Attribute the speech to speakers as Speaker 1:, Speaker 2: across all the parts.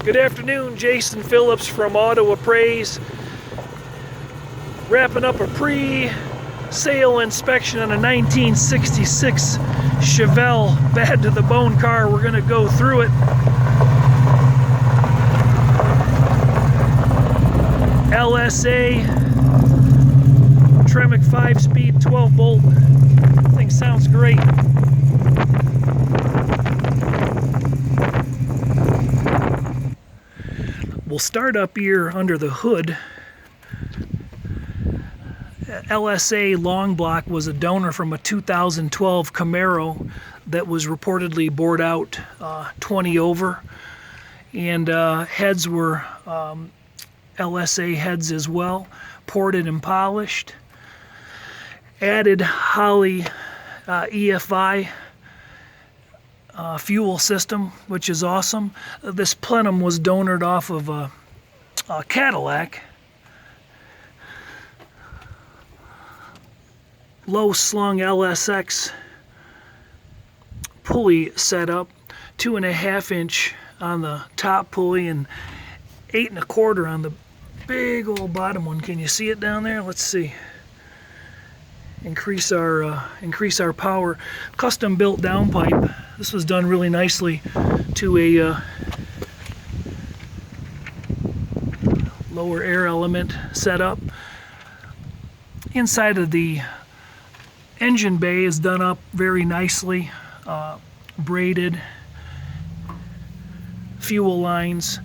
Speaker 1: Good afternoon, Jason Phillips from Appraise. Wrapping up a pre-sale inspection on a 1966 Chevelle bad to the bone car. We're going to go through it. LSA, Tremec 5-speed, 12-bolt. Thing sounds great. We'll start up here under the hood. LSA long block was a donor from a 2012 Camaro that was reportedly bored out 20 over, and heads were LSA heads as well, ported and polished. Added Holley EFI fuel system, which is awesome. This plenum was donored off of a Cadillac. Low slung LSX pulley setup, 2.5 inch on the top pulley and 8 1/4 on the big old bottom one. Can you see it down there? Let's see. Increase our power. Custom built downpipe. This was done really nicely to a lower air element setup. Inside of the engine bay is done up very nicely, braided fuel lines.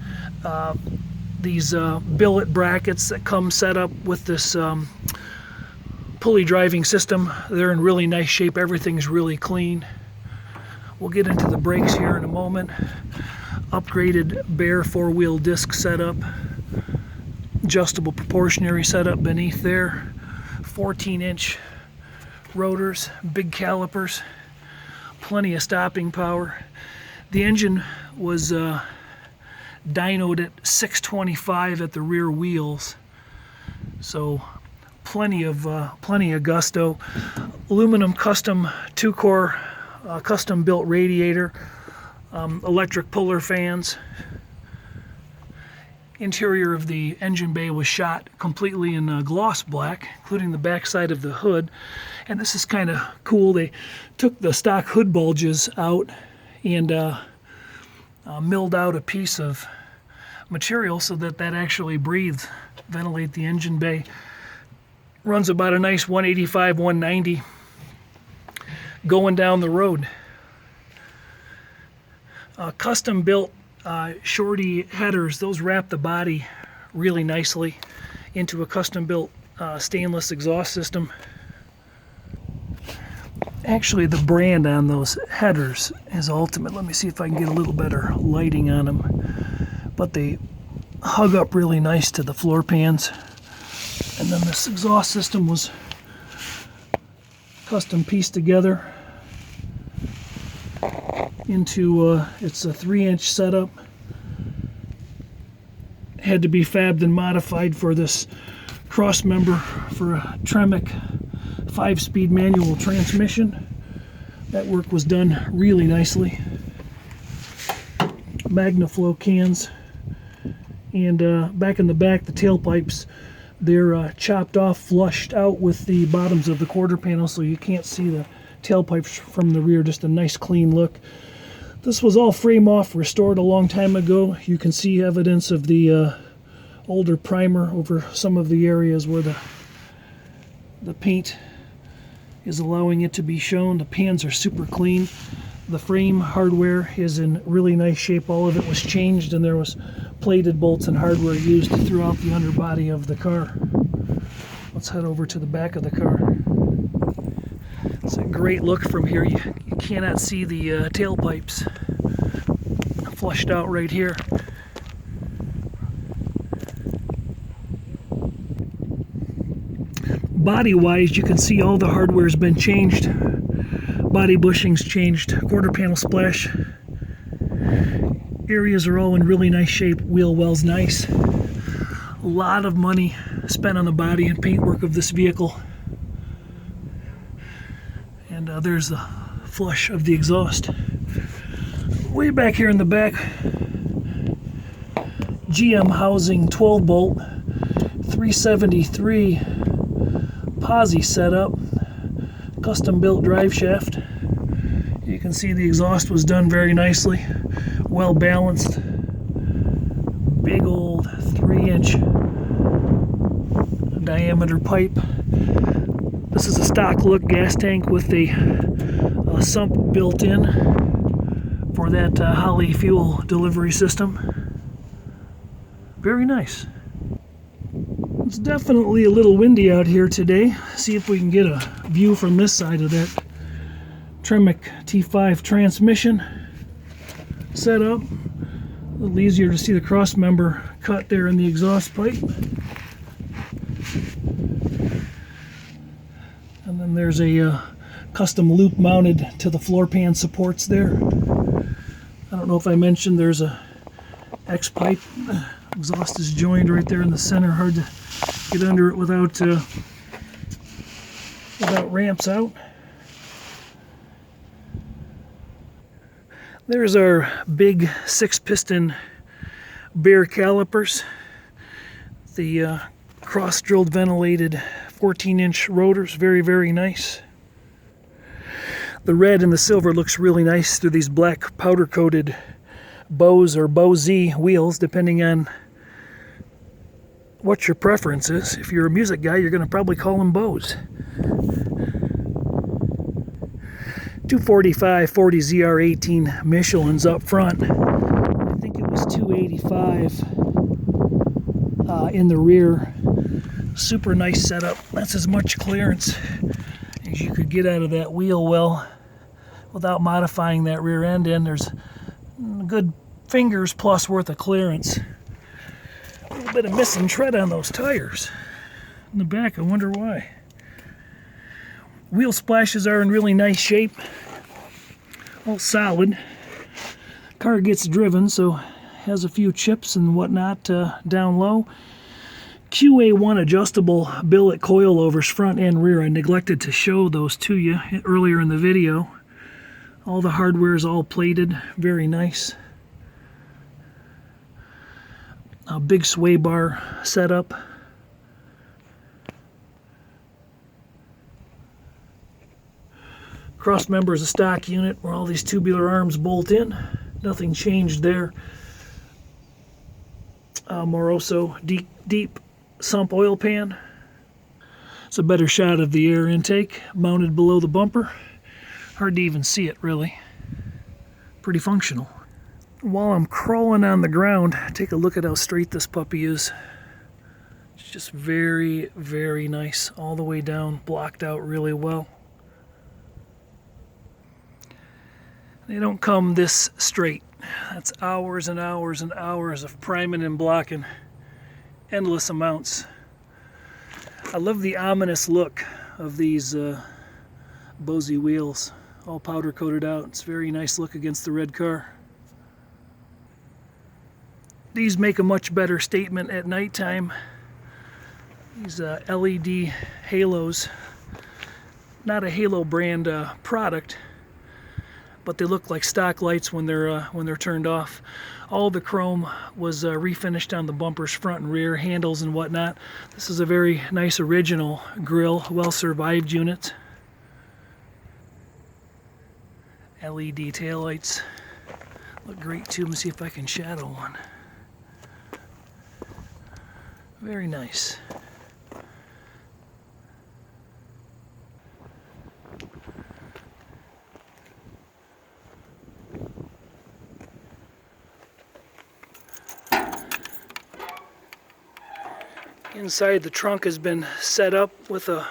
Speaker 1: These billet brackets that come set up with this pulley driving system, they're in really nice shape. Everything's really clean. We'll get into the brakes here in a moment. Upgraded bare 4-wheel disc setup, adjustable proportionary setup beneath there, 14-inch rotors, big calipers, plenty of stopping power. The engine was dynoed at 625 at the rear wheels, so plenty of gusto. Aluminum custom 2-core custom built radiator, electric puller fans. Interior of the engine bay was shot completely in gloss black, including the back side of the hood. And this is kind of cool. They took the stock hood bulges out and milled out a piece of material so that actually breathes, ventilate the engine bay. Runs about a nice 185, 190 going down the road. Custom built shorty headers, those wrap the body really nicely into a custom built stainless exhaust system. Actually, the brand on those headers is Ultimate. Let me see if I can get a little better lighting on them. But they hug up really nice to the floor pans. And then this exhaust system was custom pieced together into it's a 3-inch setup. Had to be fabbed and modified for this cross member for a Tremec 5-speed manual transmission. That work was done really nicely. MagnaFlow cans, and back in the back, the tailpipes, they're chopped off, flushed out with the bottoms of the quarter panel, so you can't see the tailpipes from the rear. Just a nice clean look. This was all frame off, restored a long time ago. You can see evidence of the older primer over some of the areas where the paint is allowing it to be shown. The pans are super clean. The frame hardware is in really nice shape. All of it was changed, and there was plated bolts and hardware used throughout the underbody of the car. Let's head over to the back of the car. It's a great look from here. You cannot see the tailpipes flushed out right here. Body-wise, you can see all the hardware has been changed. Body bushings changed, quarter panel splash areas are all in really nice shape. Wheel well's nice. A lot of money spent on the body and paintwork of this vehicle. And there's the flush of the exhaust. Way back here in the back, GM housing 12 bolt 373 posi setup, custom built drive shaft. You can see the exhaust was done very nicely, well balanced. Big old 3-inch diameter pipe. This is a stock look gas tank with a sump built in for that Holly fuel delivery system. Very nice. It's definitely a little windy out here today. See if we can get a view from this side of that Tremec T5 transmission setup. A little easier to see the cross member cut there in the exhaust pipe. And then there's a custom loop mounted to the floor pan supports there. I don't know if I mentioned there's a X pipe. Exhaust is joined right there in the center. Hard to get under it without ramps out. There's our big 6-piston Bear calipers. The cross-drilled ventilated 14-inch rotors, very, very nice. The red and the silver looks really nice through these black powder-coated Bose or Bose wheels, depending on what your preference is. If you're a music guy, you're going to probably call them Bose. 245 40 ZR18 Michelin's up front. I think it was 285 in the rear. Super nice setup. That's as much clearance as you could get out of that wheel well without modifying that rear end in. There's a good fingers plus worth of clearance. A little bit of missing tread on those tires in the back. I wonder why. Wheel splashes are in really nice shape, all solid. Car gets driven, so has a few chips and whatnot down low. QA1 adjustable billet coilovers front and rear. I neglected to show those to you earlier in the video. All the hardware is all plated, very nice. A big sway bar setup. Cross member is a stock unit where all these tubular arms bolt in. Nothing changed there. Moroso deep sump oil pan. It's a better shot of the air intake mounted below the bumper. Hard to even see it, really. Pretty functional. While I'm crawling on the ground, take a look at how straight this puppy is. It's just very, very nice. All the way down, blocked out really well. They don't come this straight. That's hours and hours and hours of priming and blocking. Endless amounts. I love the ominous look of these Bose wheels. All powder coated out. It's a very nice look against the red car. These make a much better statement at nighttime. These LED halos. Not a Halo brand product, but they look like stock lights when they're turned off. All the chrome was refinished on the bumpers, front and rear, handles and whatnot. This is a very nice original grille, well-survived unit. LED taillights look great too. Let me see if I can shadow one. Very nice. Inside, the trunk has been set up with a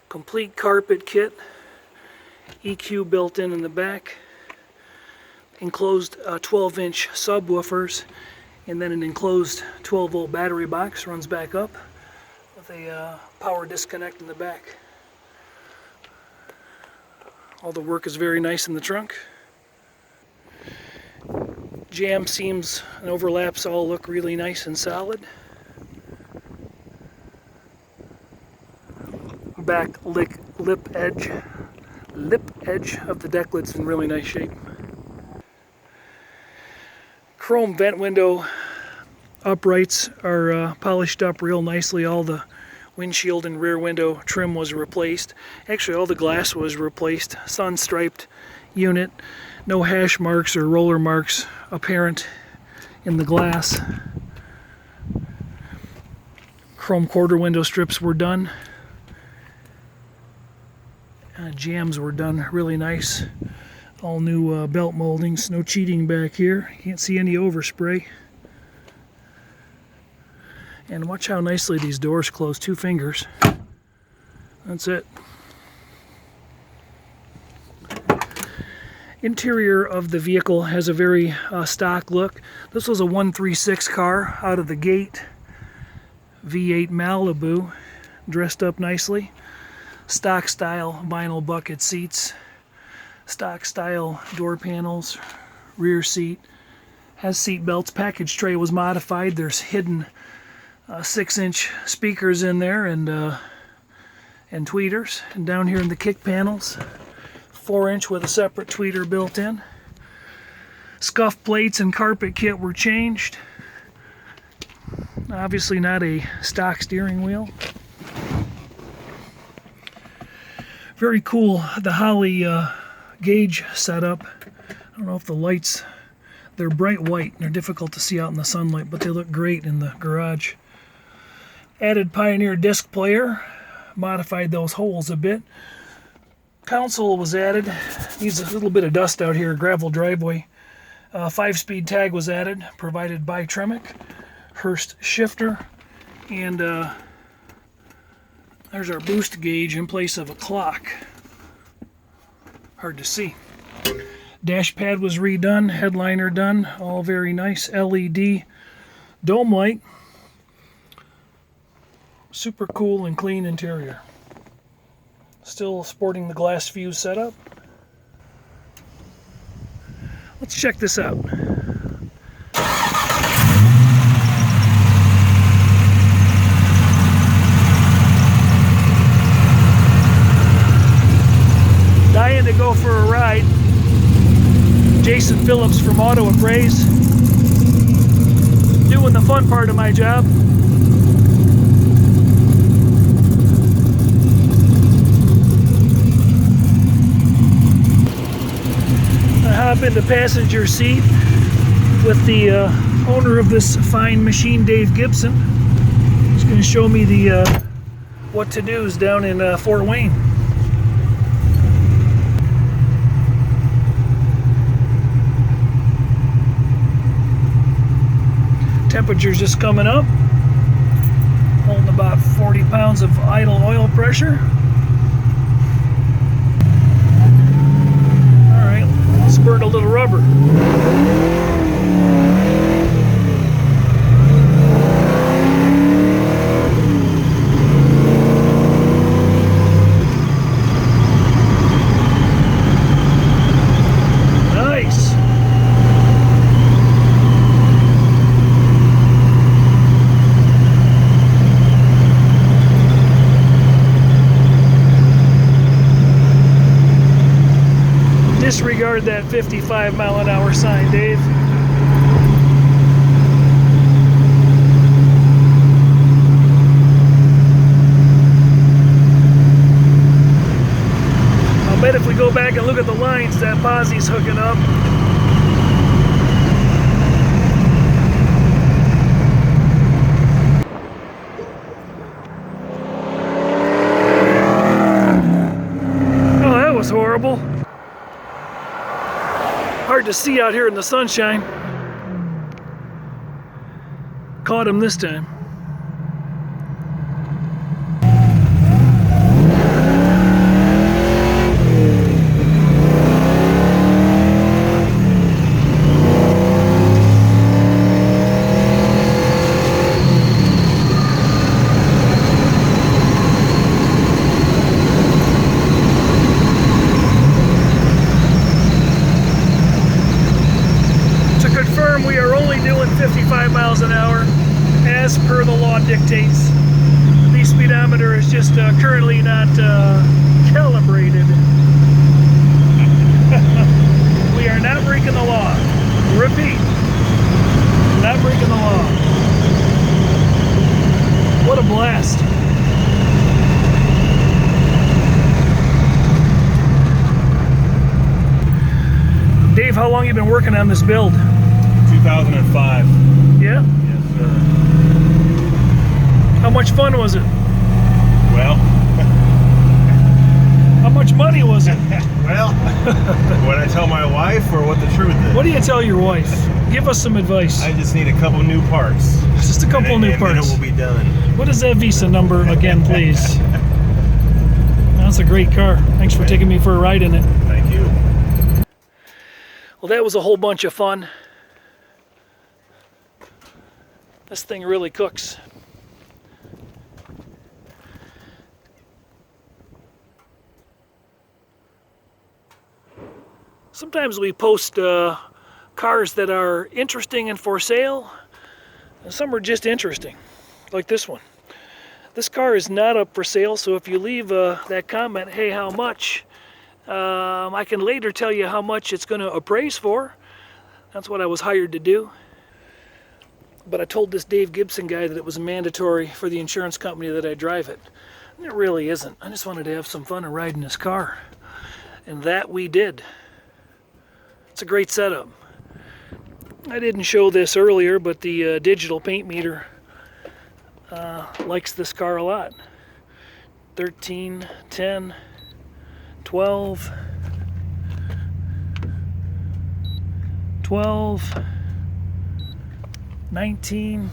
Speaker 1: complete carpet kit, EQ built in the back, enclosed 12-inch subwoofers, and then an enclosed 12-volt battery box runs back up with a power disconnect in the back. All the work is very nice in the trunk. Jam seams and overlaps all look really nice and solid. Back lip edge of the deck lid's in really nice shape. Chrome vent window uprights are polished up real nicely. All the windshield and rear window trim was replaced. Actually, all the glass was replaced. Sun striped unit. No hash marks or roller marks apparent in the glass. Chrome quarter window strips were done. Jams were done really nice. All new belt moldings. No cheating back here. Can't see any overspray. And watch how nicely these doors close. 2 fingers. That's it. Interior of the vehicle has a very stock look. This was a 136 car out of the gate. V8 Malibu, dressed up nicely. Stock style vinyl bucket seats. Stock style door panels. Rear seat. Has seat belts. Package tray was modified. There's hidden 6-inch speakers in there and tweeters. And down here in the kick panels, 4-inch with a separate tweeter built in. Scuff plates and carpet kit were changed. Obviously not a stock steering wheel. Very cool, the Holley gauge setup. I don't know if the lights, they're bright white. They're difficult to see out in the sunlight, but they look great in the garage. Added Pioneer disc player. Modified those holes a bit. Console was added. Needs a little bit of dust out here, gravel driveway. 5-speed tag was added, provided by Tremec. Hurst shifter. And there's our boost gauge in place of a clock. Hard to see. Dash pad was redone, headliner done, all very nice. LED dome light. Super cool and clean interior. Still sporting the glass fuse setup. Let's check this out. Dying to go for a ride. Jason Phillips from Appraise, doing the fun part of my job. I hop in the passenger seat with the owner of this fine machine, Dave Gibson. He's going to show me the what to do's down in Fort Wayne. Temperature's just coming up, holding about 40 pounds of idle oil pressure. All right, let's burn a little rubber. Disregard that 55-mile-an-hour sign, Dave. I'll bet if we go back and look at the lines that posse's hooking up. Oh, that was horrible. Hard to see out here in the sunshine. Caught him this time. We are only doing 55 miles an hour as per the law dictates. The speedometer is just currently not calibrated. We are not breaking the law. Repeat, not breaking the law. fast. Dave, how long you been working on this build?
Speaker 2: 2005.
Speaker 1: Yeah?
Speaker 2: Yes, sir.
Speaker 1: How much fun was it?
Speaker 2: Well,
Speaker 1: How much money was it?
Speaker 2: well, what I tell my wife or what the truth is?
Speaker 1: What do you tell your wife? Give us some advice.
Speaker 2: I just need a couple new parts.
Speaker 1: Just a couple new parts.
Speaker 2: And then it will be done.
Speaker 1: What is that Visa number again, please? That's a great car. Thanks for taking me for a ride in it.
Speaker 2: Thank you.
Speaker 1: Well, that was a whole bunch of fun. This thing really cooks. Sometimes we post cars that are interesting and for sale, and some are just interesting, like this one. This car is not up for sale, so if you leave that comment, hey, how much? I can later tell you how much it's going to appraise for. That's what I was hired to do. But I told this Dave Gibson guy that it was mandatory for the insurance company that I drive it. And it really isn't. I just wanted to have some fun and ride in this car. And that we did. It's a great setup. I didn't show this earlier, but the digital paint meter likes this car a lot. 13, 10, 12, 12, 19,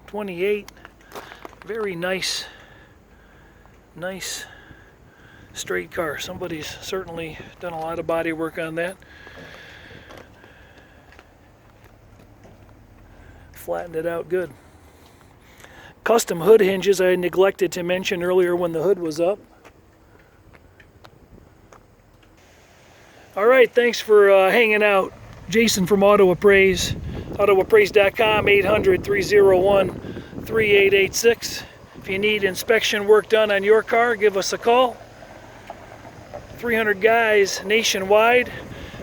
Speaker 1: 28. Very nice straight car. Somebody's certainly done a lot of body work on that. Flattened it out good. Custom hood hinges I neglected to mention earlier when the hood was up. All right, thanks for hanging out. Jason from Auto Appraise, autoappraise.com, 800-301-3886. If you need inspection work done on your car, give us a call. 300 guys nationwide.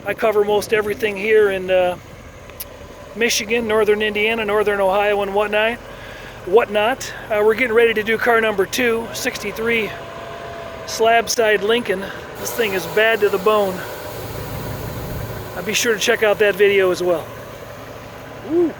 Speaker 1: I cover most everything here in Michigan, northern Indiana, northern Ohio, and whatnot. We're getting ready to do car number 2, 63 slab side Lincoln. This thing is bad to the bone. Be sure to check out that video as well. Woo.